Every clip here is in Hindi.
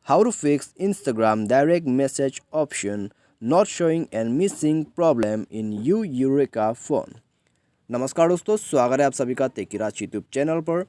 How to fix Instagram direct message option not showing and missing problem in Yureka phone। नमस्कार दोस्तों, स्वागत है आप सभी का तेकीराज यूट्यूब चैनल पर।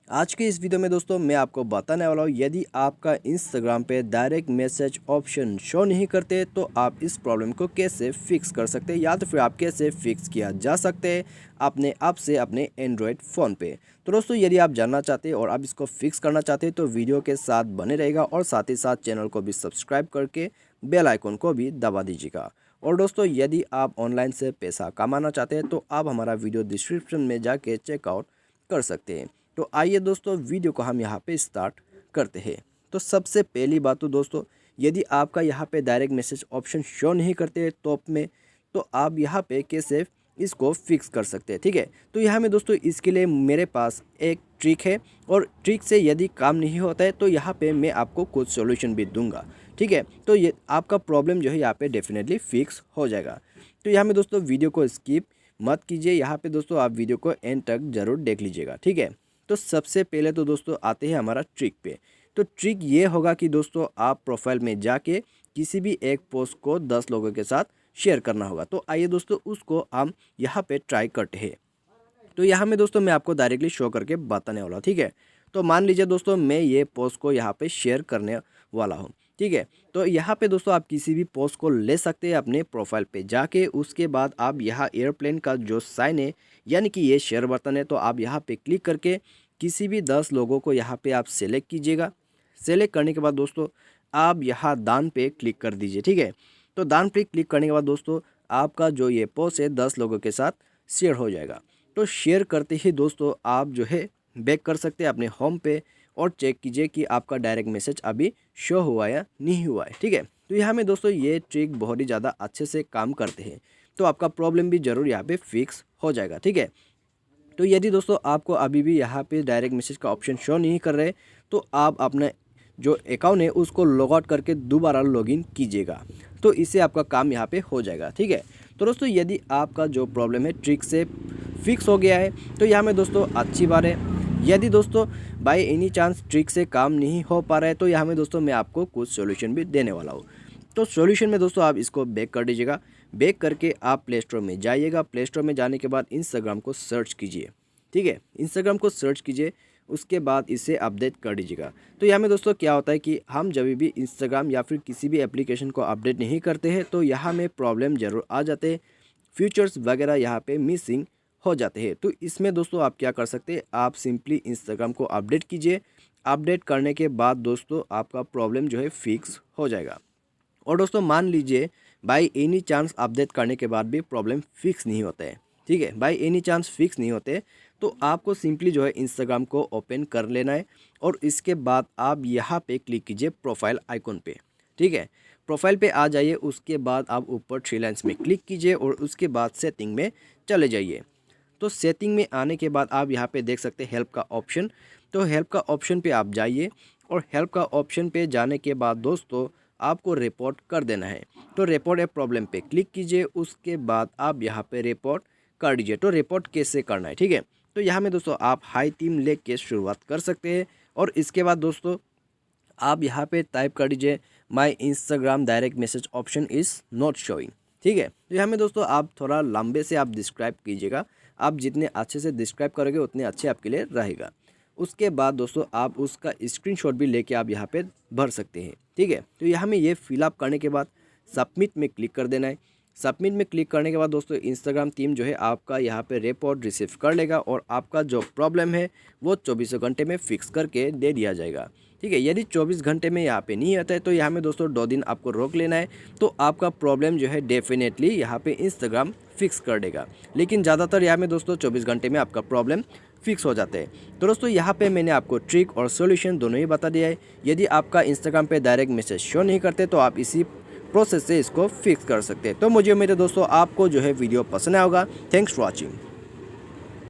आज के इस वीडियो में दोस्तों मैं आपको बताने वाला हूँ, यदि आपका इंस्टाग्राम पे डायरेक्ट मैसेज ऑप्शन शो नहीं करते तो आप इस प्रॉब्लम को कैसे फिक्स कर सकते हैं, या तो फिर आप कैसे फिक्स किया जा सकते हैं अपने आप से अपने एंड्रॉयड फ़ोन पे। तो दोस्तों यदि आप जानना चाहते हैं और आप इसको फिक्स करना चाहते हैं तो वीडियो के साथ बने रहेगा, और साथ ही साथ चैनल को भी सब्सक्राइब करके बेल आइकन को भी दबा दीजिएगा। और दोस्तों यदि आप ऑनलाइन से पैसा कमाना चाहते हैं तो आप हमारा वीडियो डिस्क्रिप्शन में जाके चेकआउट कर सकते हैं। तो आइए दोस्तों वीडियो को हम यहाँ पे स्टार्ट करते हैं। तो सबसे पहली बात तो दोस्तों, यदि आपका यहाँ पे डायरेक्ट मैसेज ऑप्शन शो नहीं करते टॉप में, तो आप यहाँ पे कैसे इसको फिक्स कर सकते हैं, ठीक है। तो यहाँ में दोस्तों इसके लिए मेरे पास एक ट्रिक है, और ट्रिक से यदि काम नहीं होता है तो यहाँ पे मैं आपको कुछ सॉल्यूशन भी दूंगा, ठीक है। तो ये आपका प्रॉब्लम जो है यहाँ पे डेफिनेटली फिक्स हो जाएगा। तो यहाँ में दोस्तों वीडियो को स्किप मत कीजिए, यहाँ पे दोस्तों आप वीडियो को एंड तक ज़रूर देख लीजिएगा, ठीक है। तो सबसे पहले तो दोस्तों आते हैं हमारा ट्रिक पे। तो ट्रिक ये होगा कि दोस्तों आप प्रोफाइल में जाके किसी भी एक पोस्ट को 10 लोगों के साथ शेयर करना होगा। तो आइए दोस्तों उसको हम यहाँ पे ट्राई करते हैं। तो यहाँ में दोस्तों मैं आपको डायरेक्टली शो करके बताने वाला हूँ, ठीक है। तो मान लीजिए दोस्तों मैं ये पोस्ट को यहाँ पे शेयर करने वाला हूँ, ठीक है। तो यहाँ पे दोस्तों आप किसी भी पोस्ट को ले सकते हैं अपने प्रोफाइल पे जाके। उसके बाद आप यहाँ एयरप्लेन का जो साइन है यानी कि ये शेयर बटन है, तो आप यहाँ पे क्लिक करके किसी भी 10 लोगों को यहाँ पे आप सेलेक्ट कीजिएगा। सेलेक्ट करने के बाद दोस्तों आप यहाँ दान पे क्लिक कर दीजिए, ठीक है। तो दान पे क्लिक करने के बाद दोस्तों आपका जो ये पोस्ट है 10 लोगों के साथ शेयर हो जाएगा। तो शेयर करते ही दोस्तों आप जो है बैक कर सकते हैं अपने होम पे, और चेक कीजिए कि आपका डायरेक्ट मैसेज अभी शो हुआ या नहीं हुआ है, ठीक है। तो यहाँ में दोस्तों ये ट्रिक बहुत ही ज़्यादा अच्छे से काम करते हैं, तो आपका प्रॉब्लम भी ज़रूर यहाँ पे फिक्स हो जाएगा, ठीक है। तो यदि दोस्तों आपको अभी भी यहाँ पे डायरेक्ट मैसेज का ऑप्शन शो नहीं कर रहे, तो आप अपना जो अकाउंट है उसको लॉग आउट करके दोबारा लॉगिन कीजिएगा। तो इससे आपका काम यहाँ पे हो जाएगा, ठीक है। तो दोस्तों यदि आपका जो प्रॉब्लम है ट्रिक से फिक्स हो गया है तो यहाँ में दोस्तों अच्छी बात है। यदि दोस्तों बाय एनी चांस ट्रिक से काम नहीं हो पा रहा है तो यहाँ में दोस्तों मैं आपको कुछ सॉल्यूशन भी देने वाला हूँ। तो सॉल्यूशन में दोस्तों आप इसको बैक कर दीजिएगा। बैक करके आप प्ले स्टोर में जाइएगा। प्ले स्टोर में जाने के बाद इंस्टाग्राम को सर्च कीजिए, ठीक है। इंस्टाग्राम को सर्च कीजिए, उसके बाद इसे अपडेट कर दीजिएगा। तो यहाँ में दोस्तों क्या होता है कि हम जब भी इंस्टाग्राम या फिर किसी भी एप्लीकेशन को अपडेट नहीं करते हैं तो यहाँ में प्रॉब्लम ज़रूर आ जाते हैं, फीचर्स वगैरह यहाँ पे मिसिंग हो जाते हैं। तो इसमें दोस्तों आप क्या कर सकते हैं, आप सिंपली इंस्टाग्राम को अपडेट कीजिए। अपडेट करने के बाद दोस्तों आपका प्रॉब्लम जो है फिक्स हो जाएगा। और दोस्तों मान लीजिए बाय एनी चांस अपडेट करने के बाद भी प्रॉब्लम फिक्स नहीं होता है, ठीक है। बाय एनी चांस फिक्स नहीं होते तो आपको सिंपली जो है इंस्टाग्राम को ओपन कर लेना है, और इसके बाद आप यहाँ पे क्लिक कीजिए प्रोफाइल आइकॉन पे, ठीक है। प्रोफाइल पे आ जाइए, उसके बाद आप ऊपर 3 लाइन्स में क्लिक कीजिए और उसके बाद सेटिंग में चले जाइए। तो सेटिंग में आने के बाद आप यहाँ पे देख सकते हैं हेल्प का ऑप्शन। तो हेल्प का ऑप्शन पे आप जाइए, और हेल्प का ऑप्शन पे जाने के बाद दोस्तों आपको रिपोर्ट कर देना है। तो रिपोर्ट ए प्रॉब्लम पे क्लिक कीजिए, उसके बाद आप यहाँ पे रिपोर्ट कर दीजिए। तो रिपोर्ट कैसे करना है, ठीक है। तो यहाँ में दोस्तों आप हाई टीम ले के शुरुआत कर सकते हैं, और इसके बाद दोस्तों आप यहाँ पे टाइप कर दीजिए my Instagram direct message option is not showing, ठीक है। तो यहाँ में दोस्तों आप थोड़ा लंबे से आप डिस्क्राइब कीजिएगा। आप जितने अच्छे से डिस्क्राइब करोगे उतने अच्छे आपके लिए रहेगा। उसके बाद दोस्तों आप उसका स्क्रीनशॉट भी लेके आप यहाँ पे भर सकते हैं, ठीक है। तो यहाँ में ये फिलअप करने के बाद सबमिट में क्लिक कर देना है। सबमिट में क्लिक करने के बाद दोस्तों इंस्टाग्राम टीम जो है आपका यहाँ पे रिपोर्ट रिसीव कर लेगा, और आपका जो प्रॉब्लम है वो 24 घंटे में फिक्स करके दे दिया जाएगा, ठीक है। यदि 24 घंटे में यहाँ पे नहीं आता है तो यहाँ में दोस्तों 2 दिन आपको रोक लेना है, तो आपका प्रॉब्लम जो है डेफिनेटली यहाँ पे इंस्टाग्राम फिक्स कर देगा। लेकिन ज़्यादातर यहाँ में दोस्तों 24 घंटे में आपका प्रॉब्लम फिक्स हो जाते हैं। तो दोस्तों यहाँ पे मैंने आपको ट्रिक और सॉल्यूशन दोनों ही बता दिया है। यदि आपका इंस्टाग्राम पे डायरेक्ट मैसेज शो नहीं करते तो आप इसी प्रोसेस से इसको फिक्स कर सकते हैं। तो मुझे मेरे दोस्तों आपको जो है वीडियो पसंद आया होगा। Thanks for watching.